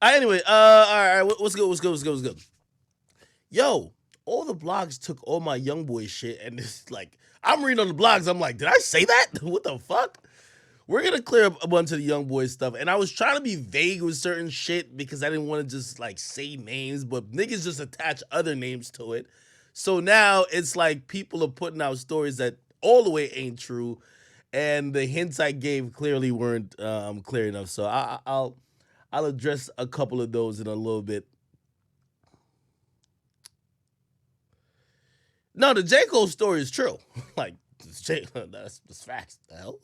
Anyway, all right, what's good? What's good? What's good? What's good? Yo, all the blogs took all my young boy shit, and it's like I'm reading on the blogs. I'm like, did I say that? What the fuck? We're gonna clear up a bunch of the young boy stuff, and I was trying to be vague with certain shit because I didn't want to just like say names, but niggas just attach other names to it. So now it's like people are putting out stories that all the way ain't true, and the hints I gave clearly weren't clear enough. So I'll address a couple of those in a little bit. No, the J Cole story is true. Like that's facts. The hell,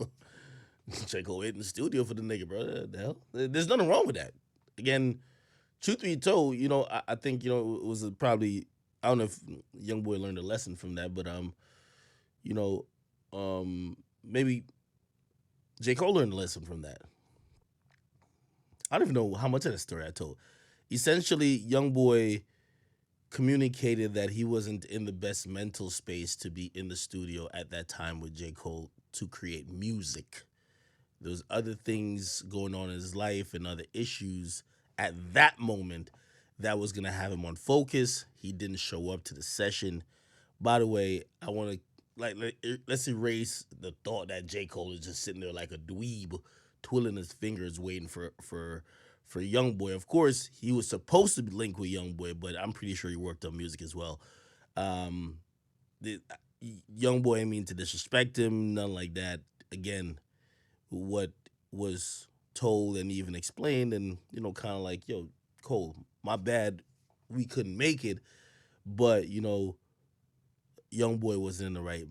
J Cole went in the studio for the nigga, bro. The hell, there's nothing wrong with that. Again, truth be told, I think it was probably I don't know if young boy learned a lesson from that, but you know, maybe J Cole learned a lesson from that. I don't even know how much of that story I told. Essentially, young boy communicated that he wasn't in the best mental space to be in the studio at that time with J. Cole to create music. There was other things going on in his life and other issues at that moment that was gonna have him on focus. He didn't show up to the session. By the way, I want to let's erase the thought that J. Cole is just sitting there like a dweeb, twiddling his fingers, waiting for YoungBoy. Of course, he was supposed to be linked with YoungBoy, but I'm pretty sure he worked on music as well. Um, the YoungBoy, I mean to disrespect him, nothing like that. Again, what was told and even explained, and kind of like, yo, Cole, my bad, we couldn't make it, but young boy was in the right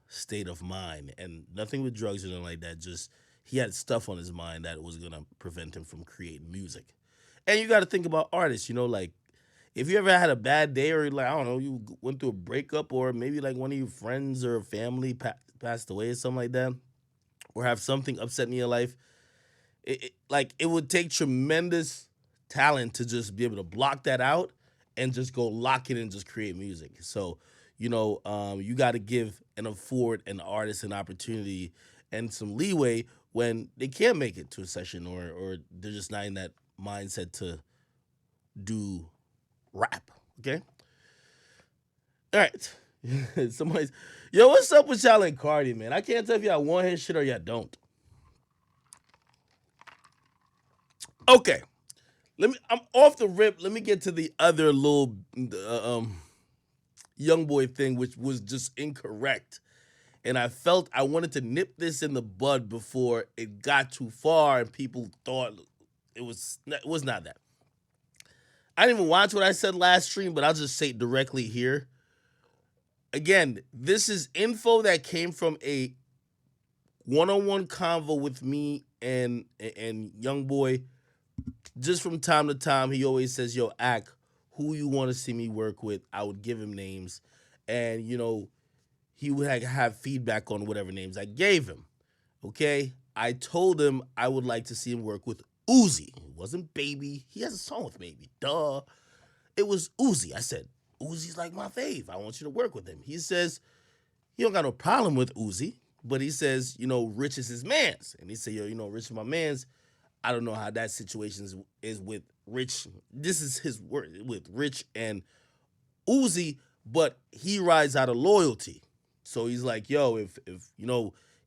state of mind, and nothing with drugs or nothing like that. Just he had stuff on his mind that was gonna prevent him from creating music. And you got to think about artists. Like if you ever had a bad day or like I don't know, you went through a breakup or maybe like one of your friends or family passed away or something like that, or have something upset in your life. Like it would take tremendous talent to just be able to block that out and just go lock it and just create music. So, you got to give and afford an artist an opportunity and some leeway when they can't make it to a session or they're just not in that mindset to do rap. Okay. All right. Somebody's, yo, what's up with y'all and Cardi, man? I can't tell if y'all want his shit or y'all don't. Okay. I'm off the rip. Let me get to the other little young boy thing, which was just incorrect. And I felt I wanted to nip this in the bud before it got too far and people thought it was not that. I didn't even watch what I said last stream, but I'll just say it directly here. Again, this is info that came from a one-on-one convo with me and young boy. Just from time to time, he always says, "Yo, act who you want to see me work with." I would give him names, and he would have feedback on whatever names I gave him. Okay, I told him I would like to see him work with Uzi. It wasn't Baby. He has a song with Baby. Duh. It was Uzi. I said Uzi's like my fave. I want you to work with him. He says he don't got no problem with Uzi, but he says Rich is his man's, and he said, yo, Rich is my man's. I don't know how that situation is with Rich. This is his word with Rich and Uzi, but he rides out of loyalty. So he's like, yo, if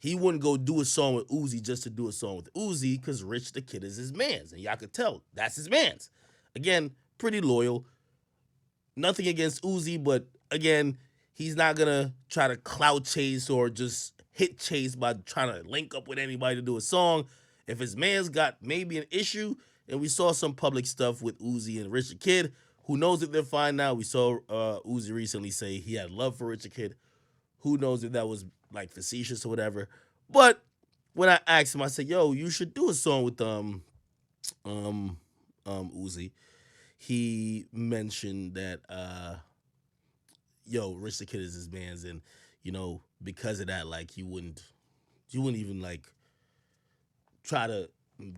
he wouldn't go do a song with Uzi just to do a song with Uzi because Rich the Kid is his man's, and y'all could tell that's his man's. Again, pretty loyal. Nothing against Uzi, but again, he's not gonna try to clout chase or just hit chase by trying to link up with anybody to do a song. If his man's got maybe an issue, and we saw some public stuff with Uzi and Richard Kidd, who knows if they're fine now? We saw Uzi recently say he had love for Richard Kidd. Who knows if that was like facetious or whatever? But when I asked him, I said, "Yo, you should do a song with um Uzi." He mentioned that yo, Rich the Kid is his man's, and because of that, like he wouldn't even like try to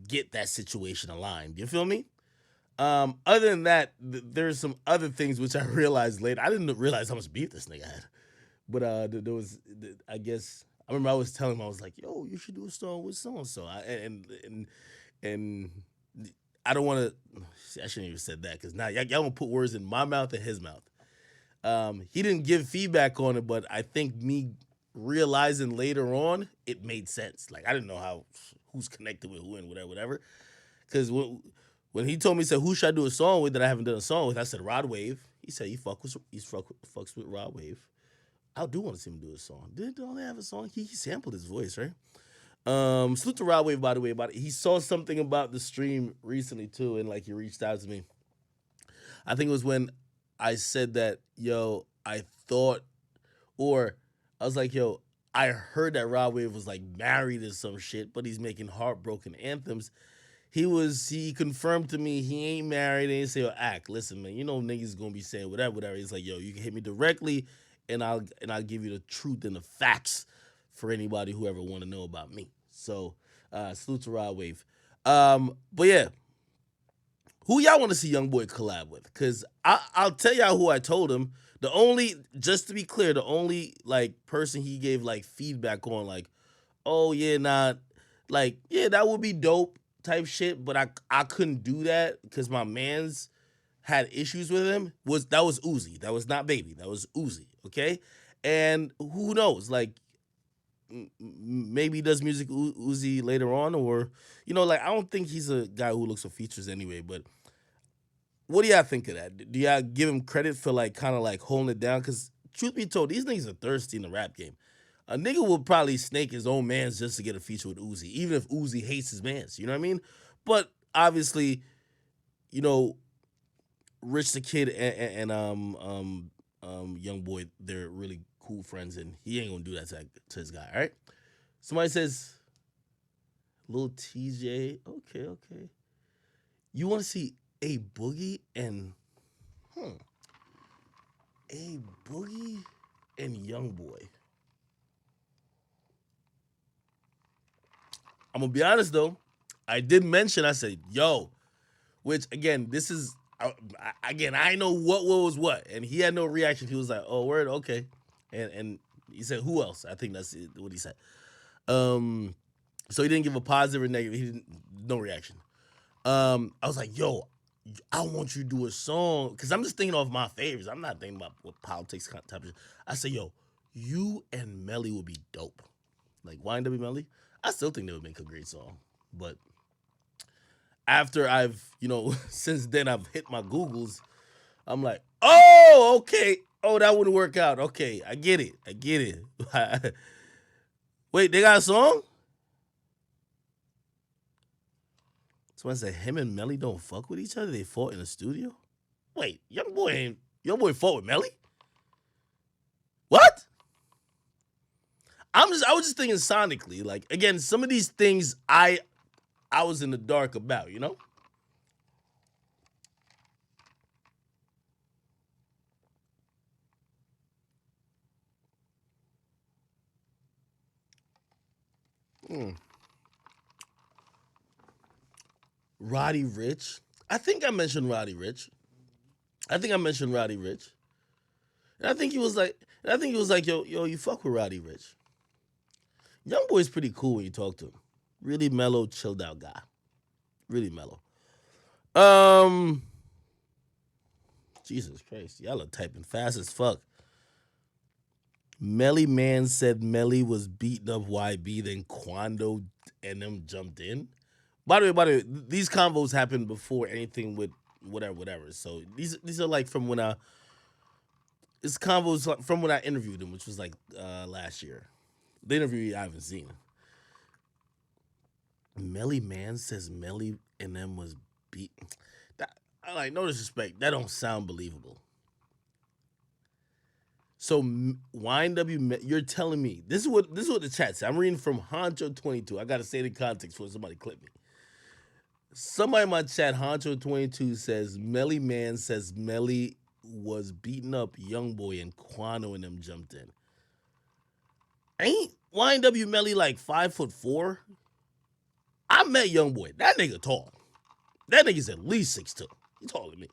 get that situation aligned. You feel me? Other than that, there's some other things which I realized later. I didn't realize how much beef this nigga had, but there was, I guess, I remember I was telling him I was like, "Yo, you should do a song with so and so," and I don't want to. I shouldn't even said that because now y'all gonna put words in my mouth and his mouth. He didn't give feedback on it, but I think me realizing later on it made sense. Like I didn't know how who's connected with who and whatever, whatever. Because when he told me, he said, "Who should I do a song with that I haven't done a song with?" I said, "Rod Wave." He said, fucks with Rod Wave." I do want to see him do a song. Did they have a song? He sampled his voice, right? Salute to Rod Wave, by the way. About it. He saw something about the stream recently too, and like he reached out to me. I think it was when I said that, yo, I thought, or I was like, yo, I heard that Rod Wave was like married or some shit, but he's making heartbroken anthems. He confirmed to me he ain't married. And he said, yo, act, listen, man, you know niggas gonna be saying whatever, whatever. He's like, yo, you can hit me directly, and I'll give you the truth and the facts for anybody who ever want to know about me. So salute to Rod Wave. But yeah, who y'all want to see Youngboy collab with? Cause I'll tell y'all who I told him. The only, just to be clear, the only like person he gave like feedback on, like, oh yeah, nah, like yeah, that would be dope type shit. But I couldn't do that because my man's had issues with him. Was Uzi? That was not Baby. That was Uzi. Okay, and who knows? Like maybe he does music Uzi later on, or like I don't think he's a guy who looks for features anyway, but what do y'all think of that? Do y'all give him credit for like kind of like holding it down? Because truth be told, these niggas are thirsty in the rap game. A nigga will probably snake his own mans just to get a feature with Uzi, even if Uzi hates his mans. You know what I mean? But obviously, you know, Rich the Kid and Young Boy, they're really cool friends, and he ain't gonna do that to his guy. All right. Somebody says, Lil TJ. Okay, okay. You want to see A Boogie and A Boogie and Young Boy. I'm gonna be honest though. I did mention. I said, "Yo," which again, this is again. I know what was what, and he had no reaction. He was like, "Oh, word, okay," and he said, "Who else?" I think that's what he said. So he didn't give a positive or negative. He didn't, no reaction. I was like, "Yo, I want you to do a song," because I'm just thinking of my favorites. I'm not thinking about what politics type of shit. I said, "Yo, you and Melly would be dope." Like YNW Melly, I still think they would make a great song. But after I've, since then I've hit my Googles, I'm like, oh, okay. Oh, that wouldn't work out. Okay, I get it. I get it. Wait, they got a song? Someone said him and Melly don't fuck with each other. They fought in the studio. Wait, young boy fought with Melly? What? I was just thinking sonically. Like again, some of these things I was in the dark about. Roddy Rich. I think I mentioned Roddy Rich. And I think he was like, yo, you fuck with Roddy Rich. Young Boy's pretty cool when you talk to him. Really mellow, chilled out guy. Really mellow. Um, Jesus Christ, y'all are typing fast as fuck. Melly Man said Melly was beating up YB, then Quando and them jumped in. By the way, these combos happened before anything with whatever. So these are like from when it's combos from when I interviewed him, which was like last year. The interview I haven't seen. Melly Man says Melly and them was beat. That, I like no disrespect. That don't sound believable. So YNW, you're telling me this is what the chat said. I'm reading from Honcho22. I gotta say the context before somebody clip me. Somebody in my chat, Honcho22 says Melly Man says Melly was beating up Youngboy and Quano and them jumped in. Ain't YNW Melly like 5'4"? I met Youngboy. That nigga tall. That nigga's at least 6'2". He taller than me.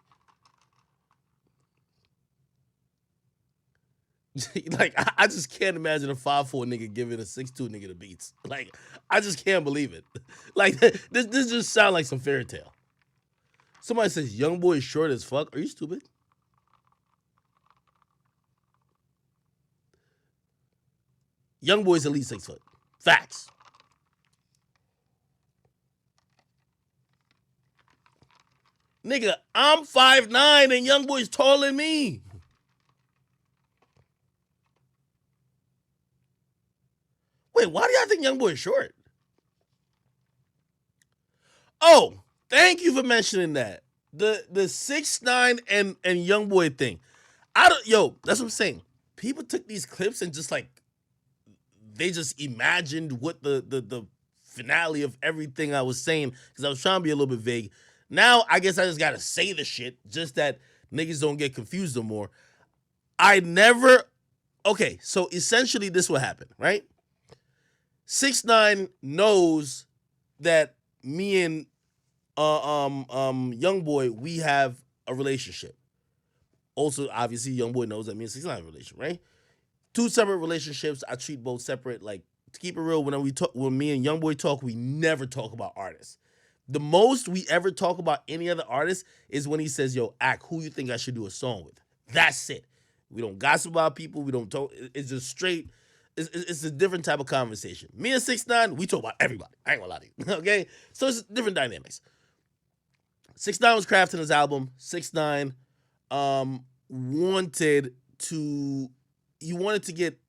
Like I just can't imagine a 5'4" nigga giving a 6'2" nigga the beats. Like I just can't believe it. Like this just sound like some fairy tale. Somebody says Youngboy is short as fuck. Are you stupid? Youngboy's at least 6 foot. Facts. Nigga, I'm 5'9" and Youngboy's taller than me. Wait, why do y'all think Youngboy is short? Oh, thank you for mentioning that. The 6'9" and Youngboy thing. I don't that's what I'm saying. People took these clips and just like they just imagined what the finale of everything I was saying because I was trying to be a little bit vague. Now I guess I just gotta say the shit just that niggas don't get confused no more. I never. Okay, so essentially this what happened, right? 6ix9ine knows that me and Youngboy we have a relationship. Also, obviously, Youngboy knows that me and 6ix9ine have a relationship, right? Two separate relationships. I treat both separate. Like to keep it real, when me and Youngboy talk, we never talk about artists. The most we ever talk about any other artist is when he says, "Yo, Ack, who you think I should do a song with?" That's it. We don't gossip about people. We don't talk. It's just straight. It's a different type of conversation. Me and 6ix9ine, we talk about everybody. I ain't gonna lie to you. Okay, so it's different dynamics. 6ix9ine was crafting his album. 6ix9ine wanted to get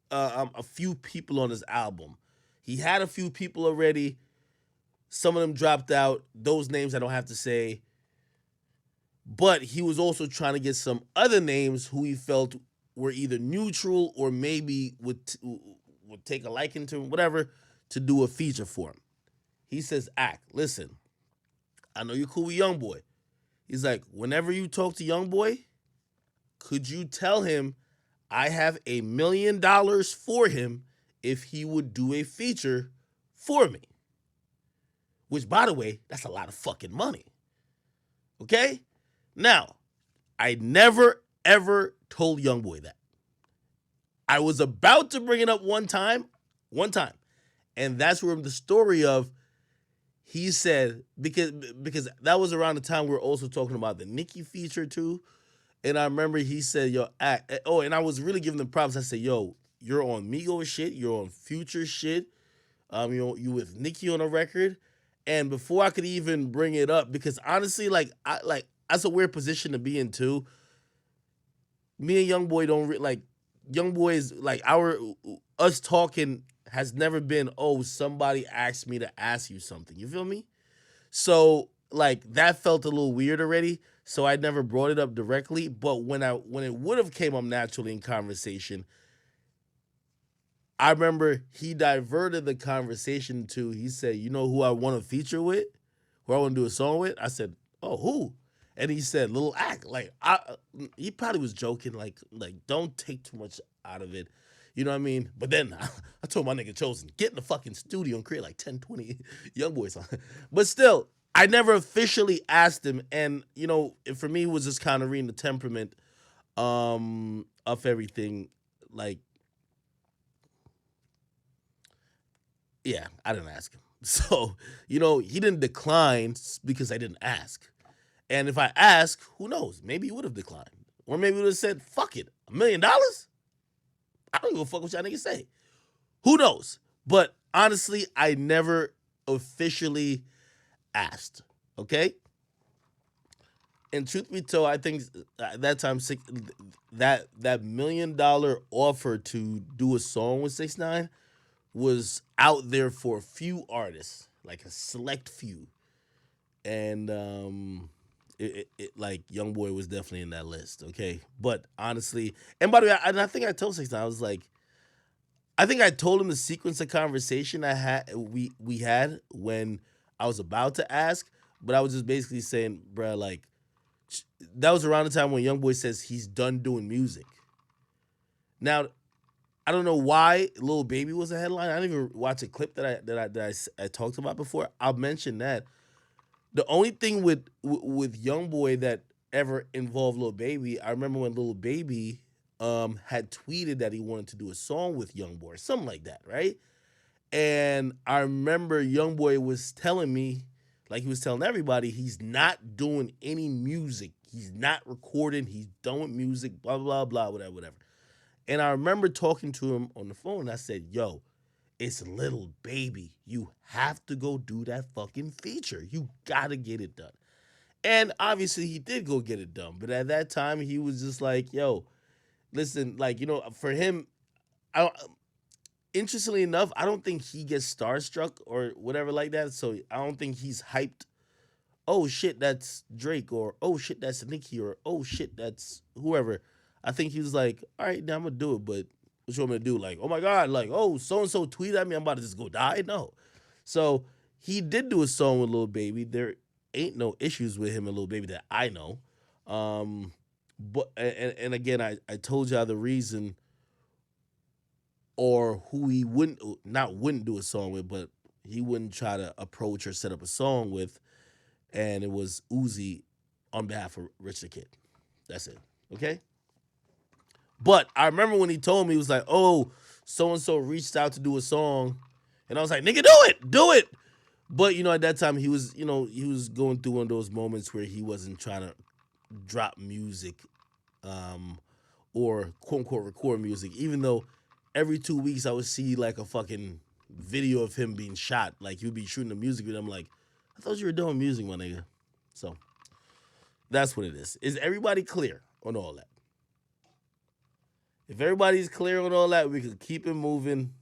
a few people on his album. He had a few people already. Some of them dropped out. Those names I don't have to say. But he was also trying to get some other names who he felt were either neutral or maybe would take a liking to him, whatever, to do a feature for him. He says, Ack, listen, I know you're cool with Youngboy. He's like, whenever you talk to Youngboy, could you tell him I have $1,000,000 for him if he would do a feature for me? Which, by the way, that's a lot of fucking money. Okay? Now, I never, ever told Youngboy that. I was about to bring it up one time, and that's where the story of he said because that was around the time we were also talking about the Nicki feature too, and I remember he said, "Yo, and I was really giving them props. I said, "Yo, you're on Migos shit, you're on Future shit, you with Nicki on a record." And before I could even bring it up, because honestly, that's a weird position to be in too. Me and Youngboy don't like Youngboy is like us talking has never been, oh, somebody asked me to ask you something. You feel me? So like that felt a little weird already. So I never brought it up directly. But when it would have came up naturally in conversation, I remember he diverted the conversation to, he said, you know who I want to feature with? Who I want to do a song with? I said, oh, who? And he said, Lil Ack. Like, he probably was joking, like, don't take too much out of it. You know what I mean? But then I told my nigga Chosen, get in the fucking studio and create like 10, 20 young boys. But still, I never officially asked him. And, you know, for me, it was just kind of reading the temperament of everything. Like, yeah, I didn't ask him. So, you know, he didn't decline because I didn't ask. And if I ask, who knows? Maybe he would have declined. Or maybe he would have said, fuck it, $1,000,000? I don't give a fuck what y'all niggas say. Who knows? But honestly, I never officially asked. Okay? And truth be told, I think at that time that $1,000,000 offer to do a song with 6ix9ine was out there for a few artists, like a select few. And like Youngboy was definitely in that list, okay? But honestly, and by the way, I think I told 6ix9ine, I was like, I think I told him the sequence of conversation we had when I was about to ask, but I was just basically saying, bruh, like that was around the time when Youngboy says he's done doing music. Now, I don't know why Lil Baby was a headline. I didn't even watch a clip that I talked about before. I'll mention that. The only thing with Youngboy that ever involved Lil Baby, I remember when Lil Baby had tweeted that he wanted to do a song with Youngboy, something like that, right? And I remember Youngboy was telling me Like he was telling everybody, he's not doing any music. He's not recording. He's done with music, blah, blah, blah, whatever, whatever. And I remember talking to him on the phone. And I said, yo, it's Little Baby. You have to go do that fucking feature. You got to get it done. And obviously he did go get it done. But at that time, he was just like, yo, listen, like, for him, I, interestingly enough, I don't think he gets starstruck or whatever like that. So I don't think he's hyped. Oh shit, that's Drake, or oh shit, that's Nicki, or oh shit, that's whoever. I think he was like, all right, now I'm gonna do it, but what you want me to do? Like, oh my god, like, oh, so and so tweet at me, I'm about to just go die. No. So he did do a song with Lil Baby. There ain't no issues with him and Lil Baby that I know. But and again, I told y'all the reason or who he wouldn't do a song with, but he wouldn't try to approach or set up a song with, and it was Uzi on behalf of Rich the Kid. That's it. Okay? But I remember when he told me, he was like, oh, so and so reached out to do a song. And I was like, nigga, do it. Do it. But, at that time, he was going through one of those moments where he wasn't trying to drop music or quote unquote record music, even though every 2 weeks I would see like a fucking video of him being shot. Like he would be shooting a music video. I'm like, I thought you were doing music, my nigga. So that's what it is. Is everybody clear on all that? If everybody's clear on all that, we can keep it moving